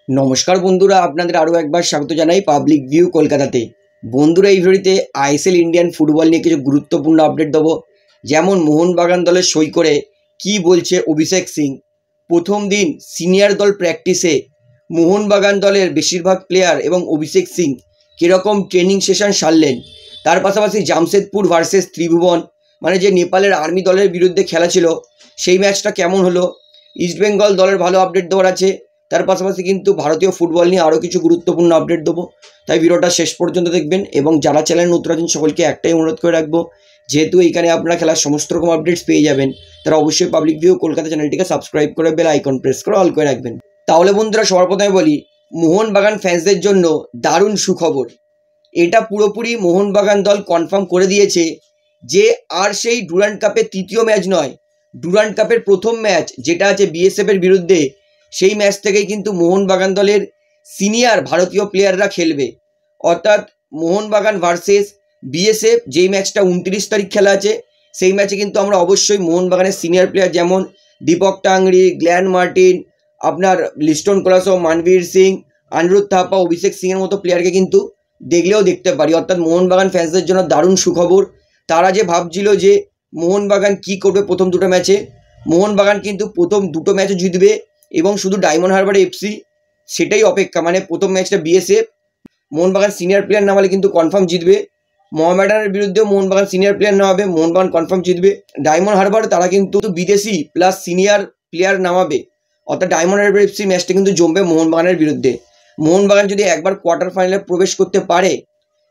নমস্কার বন্ধুরা, আপনাদের আরও একবার স্বাগত জানাই পাবলিক ভিউ কলকাতাতে। বন্ধুরা, এই ভিডিওতে আইএসএল ইন্ডিয়ান ফুটবল নিয়ে কিছু গুরুত্বপূর্ণ আপডেট দেবো। যেমন মোহনবাগান দলের সই করে কি বলছে অভিষেক সিং। প্রথম দিন সিনিয়র দল প্র্যাকটিসে মোহনবাগান দলের বেশিরভাগ প্লেয়ার এবং অভিষেক সিং কীরকম ট্রেনিং সেশন সারলেন। তার পাশাপাশি জামশেদপুর ভার্সেস ত্রিভুবন, মানে যে নেপালের আর্মি দলের বিরুদ্ধে খেলা ছিল, সেই ম্যাচটা কেমন হলো। ইস্টবেঙ্গল দলের ভালো আপডেট দেওয়ার আছে। তার পাশাপাশি কিন্তু ভারতীয় ফুটবল নিয়ে আরও কিছু গুরুত্বপূর্ণ আপডেট দেবো, তাই ভিডিওটা শেষ পর্যন্ত দেখবেন। এবং যারা চ্যানেল নতুন আছেন সকলকে একটাই অনুরোধ করে রাখবো, যেহেতু এইখানে আপনারা খেলার সমস্ত রকম আপডেটস পেয়ে যাবেন, তারা অবশ্যই পাবলিক ভিউ কলকাতা চ্যানেলটিকে সাবস্ক্রাইব করে বেল আইকন প্রেস করে অল করে রাখবেন। তাহলে বন্ধুরা, সবার প্রথমে বলি, মোহনবাগান ফ্যান্সদের জন্য দারুণ সুখবর। এটা পুরোপুরি মোহনবাগান দল কনফার্ম করে দিয়েছে যে আর সেই ডুরান্ড কাপের তৃতীয় ম্যাচ নয়, ডুরান্ড কাপের প্রথম ম্যাচ যেটা আছে বিএসএফের বিরুদ্ধে, সেই ম্যাচ থেকেই কিন্তু মোহনবাগান দলের সিনিয়র ভারতীয় প্লেয়াররা খেলবে। অর্থাৎ মোহনবাগান ভার্সেস বিএসএফ যেই ম্যাচটা 29 তারিখ খেলা আছে, সেই ম্যাচে কিন্তু আমরা অবশ্যই মোহনবাগানের সিনিয়র প্লেয়ার যেমন দীপক টাংরি, গ্ল্যান মার্টিন, আপনার লিস্টন কোলাসো, মানবীর সিং, অনিরুদ্ধ থাপা, অভিষেক সিংয়ের মতো প্লেয়ারকে কিন্তু দেখলেও দেখতে পারি। অর্থাৎ মোহনবাগান ফ্যান্সদের জন্য দারুণ সুখবর। তারা যে ভাবছিল যে মোহনবাগান কি করবে প্রথম দুটো ম্যাচে, মোহনবাগান কিন্তু প্রথম দুটো ম্যাচও জিতবে এবং শুধু ডায়মন্ড হারবার এফসি সেটাই অপেক্ষা। মানে প্রথম ম্যাচটা বিএসএফ, মোহনবাগান সিনিয়র প্লেয়ার নামালে কিন্তু কনফার্ম জিতবে। মোহামেডানের বিরুদ্ধেও মোহনবাগান সিনিয়র প্লেয়ার নামাবে, মোহনবাগান কনফার্ম জিতবে। ডায়মন্ড হারবার তারা কিন্তু বিদেশি প্লাস সিনিয়র প্লেয়ার নামাবে, অর্থাৎ ডায়মন্ড হারবার এফসি ম্যাচটা কিন্তু জমবে মোহনবাগানের বিরুদ্ধে। মোহনবাগান যদি একবার কোয়ার্টার ফাইনালে প্রবেশ করতে পারে,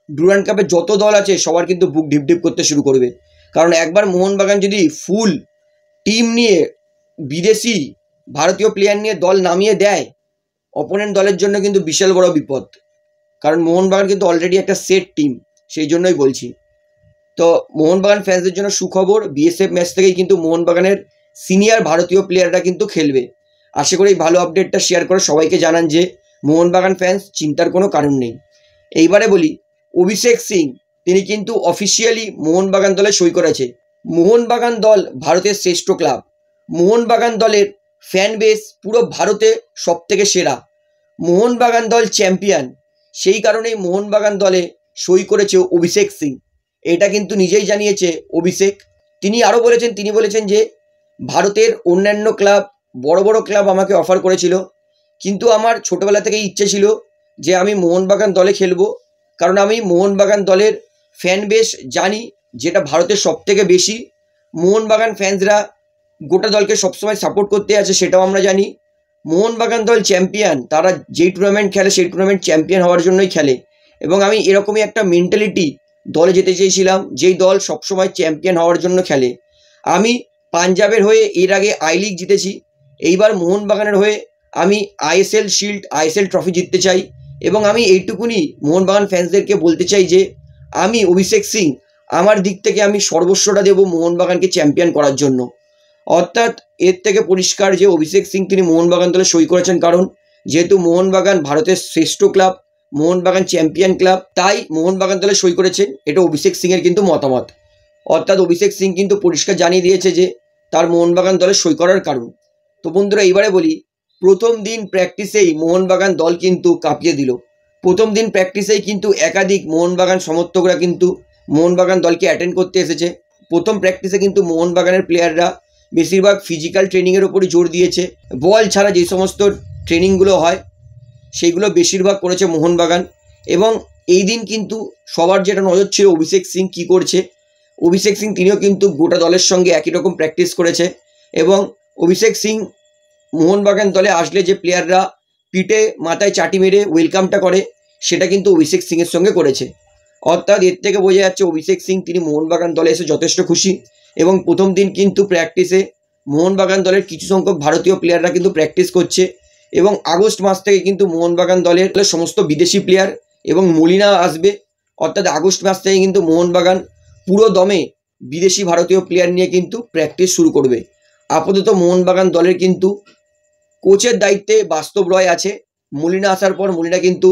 ডুরান্ড কাপে যত দল আছে সবার কিন্তু বুক ঢিপ ঢিপ করতে শুরু করবে। কারণ একবার মোহনবাগান যদি ফুল টিম নিয়ে বিদেশি ভারতীয় প্লেয়ার নিয়ে দল নামিয়ে দেয়, অপোনেন্ট দলের জন্য কিন্তু বিশাল বড় বিপদ। কারণ মোহনবাগান কিন্তু অলরেডি একটা সেট টিম, সেই জন্যই বলছি। তো মোহনবাগান ফ্যান্সদের জন্য সুখবর, বিএসএফ ম্যাচ থেকেই কিন্তু মোহনবাগানের সিনিয়র ভারতীয় প্লেয়াররা কিন্তু খেলবে। আশা করি এই ভালো আপডেটটা শেয়ার করে সবাইকে জানান যে মোহনবাগান ফ্যান্স চিন্তার কোনো কারণ নেই। এইবারে বলি, অভিষেক সিং তিনি কিন্তু অফিসিয়ালি মোহনবাগান দলে সই করেছে। মোহনবাগান দল ভারতের শ্রেষ্ঠ ক্লাব। মোহনবাগান দলের ফ্যান বেস পুরো ভারতে সব থেকে সেরা। মোহনবাগান দল চ্যাম্পিয়ন, সেই কারণেই মোহনবাগান দলে সই করেছে অভিষেক সিং। এটা কিন্তু নিজেই জানিয়েছে অভিষেক। তিনি আরও বলেছেন যে ভারতের অন্যান্য ক্লাব, বড় বড় ক্লাব আমাকে অফার করেছিল, কিন্তু আমার ছোটোবেলা থেকেই ইচ্ছে ছিল যে আমি মোহনবাগান দলে খেলবো। কারণ আমি মোহনবাগান দলের ফ্যান বেস জানি, যেটা ভারতের সব থেকে বেশি। মোহনবাগান ফ্যান্সরা গোটা দলকে সবসময় সাপোর্ট করতে আছে, সেটাও আমরা জানি। মোহনবাগান দল চ্যাম্পিয়ন, তারা যেই টুর্নামেন্ট খেলে সেই টুর্নামেন্ট চ্যাম্পিয়ন হওয়ার জন্যই খেলে। এবং আমি এরকমই একটা মেন্টালিটি দলে যেতে চেয়েছিলাম, যেই দল সবসময় চ্যাম্পিয়ন হওয়ার জন্য খেলে। আমি পাঞ্জাবের হয়ে এর আগে আই লিগ জিতেছি, এইবার মোহনবাগানের হয়ে আমি আইএসএল শিল্ড, আইএসএল ট্রফি জিততে চাই। এবং আমি এইটুকুনি মোহনবাগান ফ্যান্সদেরকে বলতে চাই যে আমি অভিষেক সিং, আমার দিক থেকে আমি সর্বস্বটা দেব মোহনবাগানকে চ্যাম্পিয়ন করার জন্য। অর্থাৎ এর থেকে পরিষ্কার যে অভিষেক সিং তিনি মোহনবাগান দলে সই করেছেন, কারণ যেহেতু মোহনবাগান ভারতের শ্রেষ্ঠ ক্লাব, মোহনবাগান চ্যাম্পিয়ন ক্লাব, তাই মোহনবাগান দলে সই করেছেন। এটা অভিষেক সিংয়ের কিন্তু মতামত। অর্থাৎ অভিষেক সিং কিন্তু পরিষ্কার জানিয়ে দিয়েছে যে তার মোহনবাগান দলে সই করার কারণ। তো বন্ধুরা, এইবারে বলি, প্রথম দিন প্র্যাকটিসেই মোহনবাগান দল কিন্তু কাঁপিয়ে দিল। প্রথম দিন প্র্যাকটিসেই কিন্তু একাধিক মোহনবাগান সমর্থকরা কিন্তু মোহনবাগান দলকে অ্যাটেন্ড করতে এসেছে। প্রথম প্র্যাকটিসে কিন্তু মোহনবাগানের প্লেয়াররা বেশিরভাগ ফিজিক্যাল ট্রেনিংয়ের ওপরই জোর দিয়েছে। বল ছাড়া যে সমস্ত ট্রেনিংগুলো হয় সেইগুলো বেশিরভাগ করেছে মোহনবাগান। এবং এই দিন কিন্তু সবার যেটা নজর ছিল অভিষেক সিং কী করছে। অভিষেক সিং তিনিও কিন্তু গোটা দলের সঙ্গে একই রকম প্র্যাকটিস করেছে। এবং অভিষেক সিং মোহনবাগান দলে আসলে যে প্লেয়াররা পিঠে মাথায় চাটি মেরে ওয়েলকামটা করে, সেটা কিন্তু অভিষেক সিংয়ের সঙ্গে করেছে। অর্থাৎ এর থেকে বোঝা যাচ্ছে অভিষেক সিং তিনি মোহনবাগান দলে এসে যথেষ্ট খুশি। এবং প্রথম দিন কিন্তু প্র্যাকটিসে মোহনবাগান দলের কিছু সংখ্যক ভারতীয় প্লেয়াররা কিন্তু প্র্যাকটিস করছে। এবং আগস্ট মাস থেকে কিন্তু মোহনবাগান দলের সমস্ত বিদেশি প্লেয়ার এবং মলিনা আসবে। অর্থাৎ আগস্ট মাস থেকে কিন্তু মোহনবাগান পুরো দমে বিদেশি ভারতীয় প্লেয়ার নিয়ে কিন্তু প্র্যাকটিস শুরু করবে। আপাতত মোহনবাগান দলের কিন্তু কোচের দায়িত্বে বাস্তব রয় আছে। মলিনা আসার পর মলিনা কিন্তু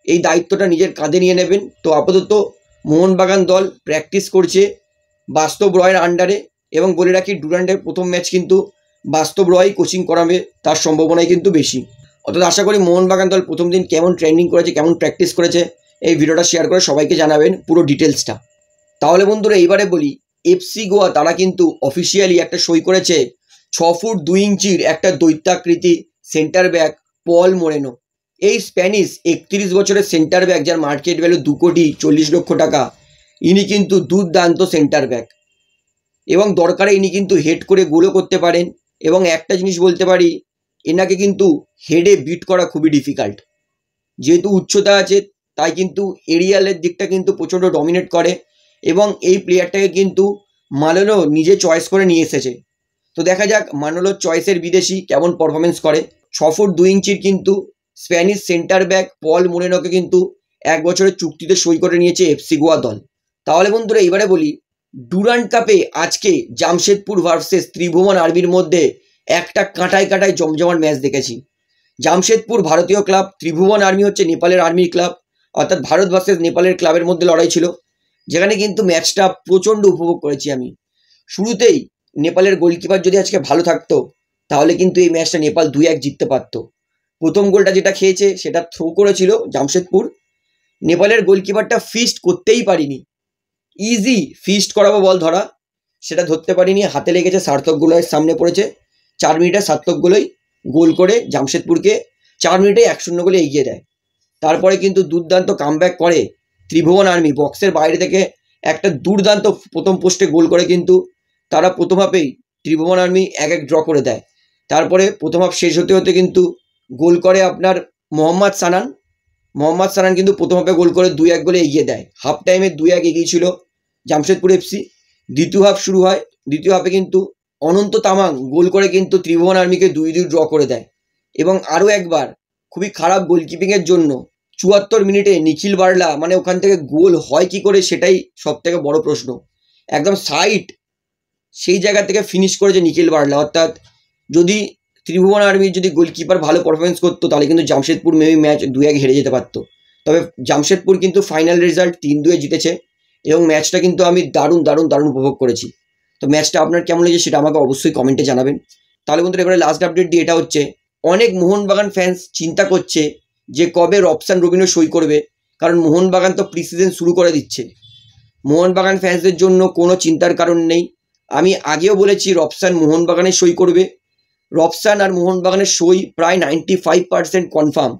এই দায়িত্বটা নিজের কাঁধে নিয়ে নেবেন। তো আপাতত মোহনবাগান দল প্র্যাকটিস করছে বাস্তব রয়ের আন্ডারে। এবং বলে রাখি, ডুরান্ডের প্রথম ম্যাচ কিন্তু বাস্তব রয় কোচিং করাবে, তার সম্ভাবনাই কিন্তু বেশি। অর্থাৎ আশা করি মোহনবাগান দল প্রথম দিন কেমন ট্রেনিং করেছে, কেমন প্র্যাকটিস করেছে, এই ভিডিওটা শেয়ার করে সবাইকে জানাবেন পুরো ডিটেলসটা। তাহলে বন্ধুরা এইবারে বলি, এফসি গোয়া তারা কিন্তু অফিসিয়ালি একটা সই করেছে 6 ফুট 2 ইঞ্চির একটা দৈত্যাকৃতি সেন্টার ব্যাক পল মোরেনো। এই স্প্যানিশ 31 বছরের সেন্টার ব্যাক, যার মার্কেট ভ্যালু 2,40,00,000 টাকা, ইনি কিন্তু দুর্দান্ত সেন্টার ব্যাক এবং দরকারে ইনি কিন্তু হেড করে গোলও করতে পারেন। এবং একটা জিনিস বলতে পারি, এনাকে কিন্তু হেডে বিট করা খুবই ডিফিকাল্ট, যেহেতু উচ্চতা আছে তাই কিন্তু এরিয়ালের দিকটা কিন্তু প্রচণ্ড ডমিনেট করে। এবং এই প্লেয়ারটাকে কিন্তু মানোলো নিজে চয়েস করে নিয়ে এসেছে। তো দেখা যাক মানোলোর চয়েসের বিদেশি কেমন পারফরমেন্স করে। 6 ফুট 2 ইঞ্চির কিন্তু স্প্যানিশ সেন্টার ব্যাক পল মোরেনোকে কিন্তু 1 বছরের চুক্তিতে সই করে নিয়েছে এফসি গোয়া দল। তাহলে বন্ধুরা এবারে বলি, ডুরান্ড কাপে আজকে জামশেদপুর ভার্সেস ত্রিভুবন আর্মির মধ্যে একটা কাঁটায় কাঁটায় জমজমাট ম্যাচ দেখেছি। জামশেদপুর ভারতীয় ক্লাব, ত্রিভুবন আর্মি হচ্ছে নেপালের আর্মির ক্লাব, অর্থাৎ ভারত ভার্সেস নেপালের ক্লাবের মধ্যে লড়াই ছিল, যেখানে কিন্তু ম্যাচটা প্রচণ্ড উপভোগ করেছি আমি। শুরুতেই নেপালের গোলকিপার যদি আজকে ভালো থাকতো তাহলে কিন্তু এই ম্যাচটা নেপাল 2-1 জিততে পারতো। প্রথম গোলটা যেটা খেয়েছে সেটা থ্রো করেছিল জামশেদপুর। নেপালের গোলকিপারটা ফিস্ট করতেই পারিনি, ইজি ফিস্ট করাবো বল ধরা, সেটা ধরতে পারিনি, হাতে লেগেছে, সার্থক গোলের সামনে পড়েছে। 4 মিনিটে সার্থক গোলেই গোল করে জামশেদপুরকে 4 মিনিটে 1-0 গোলে এগিয়ে দেয়। তারপরে কিন্তু দুর্দান্ত কামব্যাক করে ত্রিভুবন আর্মি, বক্সের বাইরে থেকে একটা দুর্দান্ত প্রথম পোস্টে গোল করে কিন্তু তারা প্রথম হাফেই ত্রিভুবন আর্মি 1-1 ড্র করে দেয়। তারপরে প্রথম হাফ শেষ হতে হতে কিন্তু গোল করে আপনার মোহাম্মদ সানান কিন্তু প্রথম হাফে গোল করে 2-1 গোলে এগিয়ে দেয়। হাফ টাইমে 2-1 এগিয়ে ছিল জামশেদপুর এফসি। দ্বিতীয় হাফ শুরু হয়, দ্বিতীয় হাফে কিন্তু অনন্ত তামাং গোল করে কিন্তু ত্রিভুবন আর্মিকে 2-2 ড্র করে দেয়। এবং আরও একবার খুবই খারাপ গোলকিপিংয়ের জন্য 74 মিনিটে নিখিল বার্লা, মানে ওখান থেকে গোল হয় কি করে সেটাই সব থেকে বড় প্রশ্ন। একদম সাইড সেই জায়গা থেকে ফিনিশ করেছে নিখিল বার্লা। অর্থাৎ যদি ত্রিভুবন আর্মির যদি গোলকিপার ভালো পারফরমেন্স করতো তাহলে কিন্তু জামশেদপুর মেবি ম্যাচ 2-1 হেরে যেতে পারতো। তবে জামশেদপুর কিন্তু ফাইনাল রেজাল্ট 3-2 জিতেছে এবং ম্যাচটা কিন্তু আমি দারুণ উপভোগ করেছি। তো ম্যাচটা আপনার কেমন লেগেছে সেটা আমাকে অবশ্যই কমেন্টে জানাবেন। তাহলে বন্ধুরা এবারে লাস্ট আপডেট দিয়ে এটা হচ্ছে, অনেক মোহনবাগান ফ্যান্স চিন্তা করছে যে কবে রবসান রবিনো সই করবে, কারণ মোহনবাগান তো প্রি সিজন শুরু করে দিচ্ছে। মোহনবাগান ফ্যান্সদের জন্য কোনো চিন্তার কারণ নেই, আমি আগেও বলেছি রবসান মোহনবাগানে সই করবে। রবসান আর মোহনবাগানের সই প্রায় 95% কনফার্ম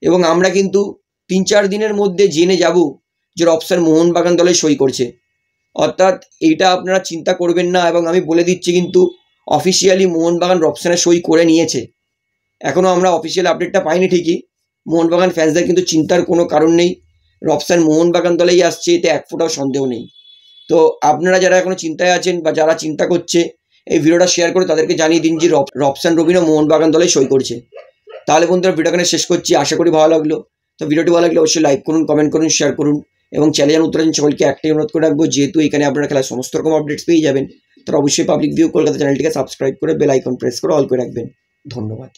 এবং আমরা কিন্তু 3-4 দিনের মধ্যে জেনে যাব যে রবসান মোহনবাগান দলে সই করছে। অর্থাৎ এইটা আপনারা চিন্তা করবেন না এবং আমি বলে দিচ্ছি কিন্তু অফিসিয়ালি মোহনবাগান রবসানের সই করে নিয়েছে। এখনও আমরা অফিসিয়াল আপডেটটা পাইনি ঠিকই, মোহনবাগান ফ্যান্সদের কিন্তু চিন্তার কোনো কারণ নেই, রবসান মোহনবাগান দলেই আসছে, এতে এক ফোঁটাও সন্দেহ নেই। তো আপনারা যারা এখনো চিন্তায় আছেন বা যারা চিন্তা করছে, এই ভিডিওটা শেয়ার করে তাদেরকে জানিয়ে দিন যে রবসান রবিনো মোহনবাগান দলে সই করছে। তাহলে বন্ধুরা ভিডিও এখানে শেষ করছি, আশা করি ভালো লাগলো। তো ভিডিওটি ভালো লাগলে অবশ্যই লাইক করুন, কমেন্ট করুন, শেয়ার করুন এবং চ্যানেলের উত্তরাঞ্চল সকলকে একটাই অনুরোধ করে রাখবো, যেহেতু এখানে আপনারা খেলার সমস্ত রকম আপডেটস পেয়ে যাবেন, তারা অবশ্যই পাবলিক ভিউ কলকাতা চ্যানেলটিকে সাবস্ক্রাইব করে বেল আইকন প্রেস করে অল করে রাখবেন। ধন্যবাদ।